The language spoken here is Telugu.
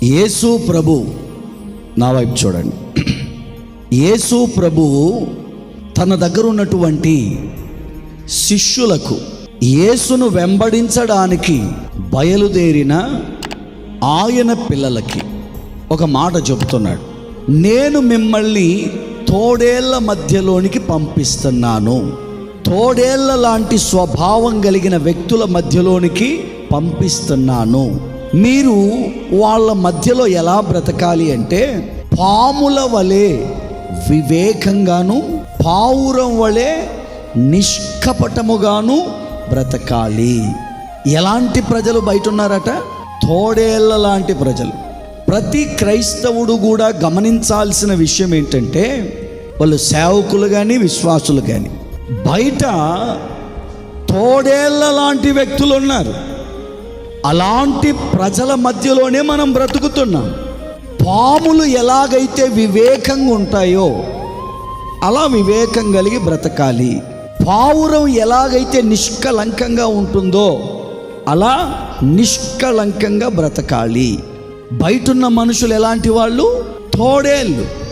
యేసు ప్రభు, నా వైపు చూడండి. యేసు ప్రభు తన దగ్గర ఉన్నటువంటి శిష్యులకు యేసును వెంబడించడానికి బయలుదేరిన ఆయన పిల్లలకి ఒక మాట చెబుతున్నాడు. నేను మిమ్మల్ని తోడేళ్ల మధ్యలోనికి పంపిస్తున్నాను. తోడేళ్ల లాంటి స్వభావం కలిగిన వ్యక్తుల మధ్యలోనికి పంపిస్తున్నాను. మీరు వాళ్ళ మధ్యలో ఎలా బ్రతకాలి అంటే, పాముల వలె వివేకంగాను, పావురం వలె నిష్కపటముగాను బ్రతకాలి. ఎలాంటి ప్రజలు బయట ఉన్నారట? తోడేళ్ల లాంటి ప్రజలు. ప్రతి క్రైస్తవుడు కూడా గమనించాల్సిన విషయం ఏంటంటే, వాళ్ళు సేవకులు కానీ విశ్వాసులు కానీ బయట తోడేళ్ల లాంటి వ్యక్తులు ఉన్నారు. అలాంటి ప్రజల మధ్యలోనే మనం బ్రతుకుతున్నాం. పాములు ఎలాగైతే వివేకంగా ఉంటాయో అలా వివేకం కలిగి బ్రతకాలి. పావురం ఎలాగైతే నిష్కలంకంగా ఉంటుందో అలా నిష్కలంకంగా బ్రతకాలి. బయటున్న మనుషులు ఎలాంటి వాళ్ళు? తోడేళ్ళు.